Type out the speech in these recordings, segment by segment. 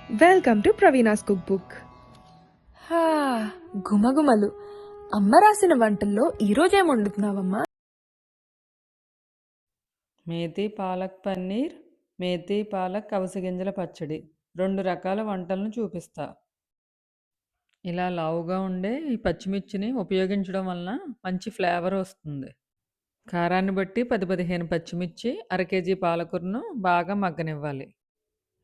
Welcome to Praveena's cook book. హా, గుమగుమలు. అమ్మ రాసిన వంటల్లో ఈరోజేం వండుతున్నావమ్మా? మేథీ పాలక్ పన్నీర్, మేథీ పాలక్ అవిసె గింజల పచ్చడి 2 రకాల వంటలను చూపిస్తా. ఇలా లావుగా ఉండే ఈ పచ్చిమిర్చిని ఉపయోగించడం వలన మంచి ఫ్లేవర్ వస్తుంది. కారాన్ని బట్టి 10-15 పచ్చిమిర్చి, అర కేజీ పాలకూరను బాగా మగ్గనివ్వాలి.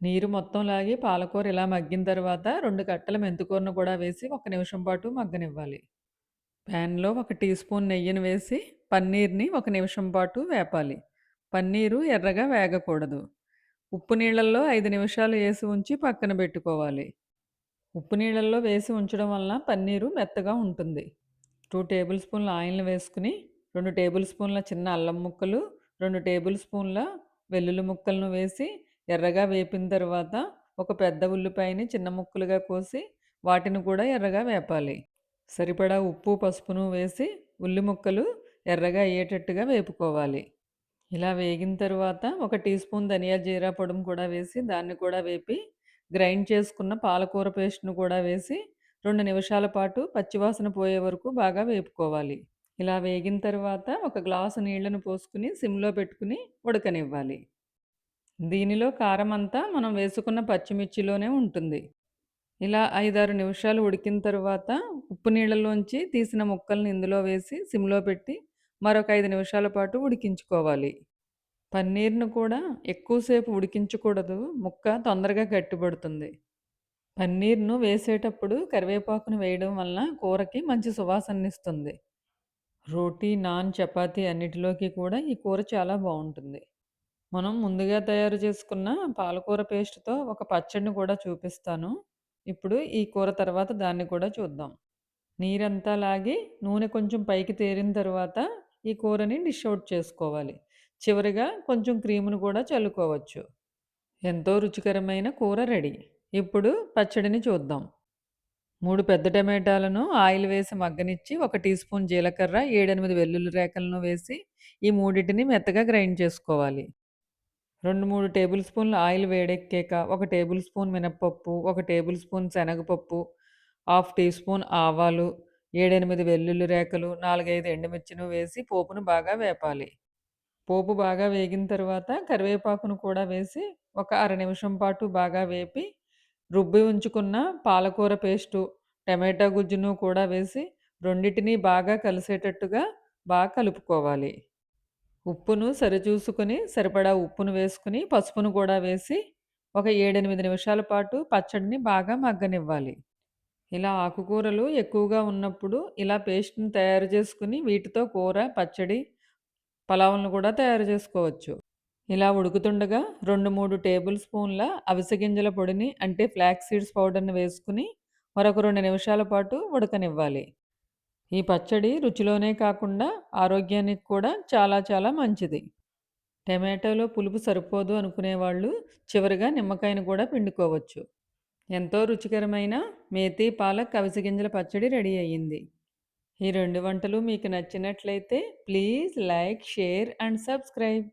నీరు మొత్తం లాగి పాలకూర ఇలా మగ్గిన తర్వాత 2 కట్టల మెంతికూరను కూడా వేసి 1 నిమిషం పాటు మగ్గనివ్వాలి. ప్యాన్లో 1 టీ స్పూన్ నెయ్యిని వేసి పన్నీర్ని 1 నిమిషం పాటు వేపాలి. పన్నీరు ఎర్రగా వేగకూడదు. ఉప్పు నీళ్ళల్లో 5 నిమిషాలు వేసి ఉంచి పక్కన పెట్టుకోవాలి. ఉప్పు నీళ్ళల్లో వేసి ఉంచడం వలన పన్నీరు మెత్తగా ఉంటుంది. 2 టేబుల్ స్పూన్ల ఆయిల్ని వేసుకుని 2 టేబుల్ స్పూన్ల చిన్న అల్లం ముక్కలు, 2 టేబుల్ స్పూన్ల వెల్లుల్లి ముక్కలను వేసి ఎర్రగా వేపిన తర్వాత ఒక పెద్ద ఉల్లిపాయని చిన్న ముక్కలుగా కోసి వాటిని కూడా ఎర్రగా వేపాలి. సరిపడా ఉప్పు, పసుపును వేసి ఉల్లి ముక్కలు ఎర్రగా అయ్యేటట్టుగా వేపుకోవాలి. ఇలా వేగిన తర్వాత 1 టీ స్పూన్ ధనియా జీరా పొడిని కూడా వేసి దాన్ని కూడా వేపి గ్రైండ్ చేసుకున్న పాలకూర పేస్ట్ను కూడా వేసి 2 నిమిషాల పాటు పచ్చివాసన పోయే వరకు బాగా వేపుకోవాలి. ఇలా వేగిన తర్వాత 1 గ్లాసు నీళ్లను పోసుకుని సిమ్లో పెట్టుకుని ఉడకనివ్వాలి. దీనిలో కారం అంతా మనం వేసుకున్న పచ్చిమిర్చిలోనే ఉంటుంది. ఇలా 5-6 నిమిషాలు ఉడికిన తర్వాత ఉప్పు నీళ్ళలోంచి తీసిన ముక్కల్ని ఇందులో వేసి సిమ్లో పెట్టి మరొక 5 నిమిషాల పాటు ఉడికించుకోవాలి. పన్నీర్ను కూడా ఎక్కువసేపు ఉడికించకూడదు, ముక్క తొందరగా గట్టిపడుతుంది. పన్నీర్ను వేసేటప్పుడు కరివేపాకును వేయడం వలన కూరకి మంచి సువాసననిస్తుంది. రోటీ, నాన్, చపాతీ అన్నిటిలోకి కూడా ఈ కూర చాలా బాగుంటుంది. మనం ముందుగా తయారు చేసుకున్న పాలకూర పేస్ట్తో ఒక పచ్చడిని కూడా చూపిస్తాను. ఇప్పుడు ఈ కూర తర్వాత దాన్ని కూడా చూద్దాం. నీరంతా లాగి నూనె కొంచెం పైకి తేరిన తర్వాత ఈ కూరని డిష్ అవుట్ చేసుకోవాలి. చివరిగా కొంచెం క్రీమును కూడా చల్లుకోవచ్చు. ఎంతో రుచికరమైన కూర రెడీ. ఇప్పుడు పచ్చడిని చూద్దాం. 3 పెద్ద టమాటాలను ఆయిల్ వేసి మగ్గనిచ్చి 1 టీ స్పూన్ జీలకర్ర, 7-8 వెల్లుల్లి రేకలను వేసి ఈ మూడింటిని మెత్తగా గ్రైండ్ చేసుకోవాలి. 2-3 టేబుల్ స్పూన్ల ఆయిల్ వేడెక్కాక 1 టేబుల్ స్పూన్ మినప్పప్పు, 1 టేబుల్ స్పూన్ శనగపప్పు, హాఫ్ టీ స్పూన్ ఆవాలు, 7-8 వెల్లుల్లి రేకలు, 4-5 ఎండుమిర్చిని వేసి పోపును బాగా వేపాలి. పోపు బాగా వేగిన తర్వాత కరివేపాకును కూడా వేసి ఒక అర నిమిషం పాటు బాగా వేపి రుబ్బి ఉంచుకున్న పాలకూర పేస్టు, టమాటా గుజ్జును కూడా వేసి రెండిటిని బాగా కలిసేటట్టుగా బాగా కలుపుకోవాలి. ఉప్పును సరిచూసుకుని సరిపడా ఉప్పును వేసుకుని పసుపును కూడా వేసి ఒక 7-8 నిమిషాల పాటు పచ్చడిని బాగా మగ్గనివ్వాలి. ఇలా ఆకుకూరలు ఎక్కువగా ఉన్నప్పుడు ఇలా పేస్ట్ని తయారు చేసుకుని వీటితో కూర, పచ్చడి, పలావులను కూడా తయారు చేసుకోవచ్చు. ఇలా ఉడుకుతుండగా 2-3 టేబుల్ స్పూన్ల అవిసె గింజల పొడిని అంటే ఫ్లాక్స్ సీడ్స్ పౌడర్ని వేసుకుని మరొక 2 నిమిషాల పాటు ఉడకనివ్వాలి. ఈ పచ్చడి రుచిలోనే కాకుండా ఆరోగ్యానికి కూడా చాలా చాలా మంచిది. టమాటోలో పులుపు సరిపోదు అనుకునేవాళ్ళు చివరిగా నిమ్మకాయను కూడా పిండుకోవచ్చు. ఎంతో రుచికరమైన మేథీ పాలక్ అవిసె గింజల పచ్చడి రెడీ అయ్యింది. ఈ 2 వంటలు మీకు నచ్చినట్లయితే please like, share and subscribe.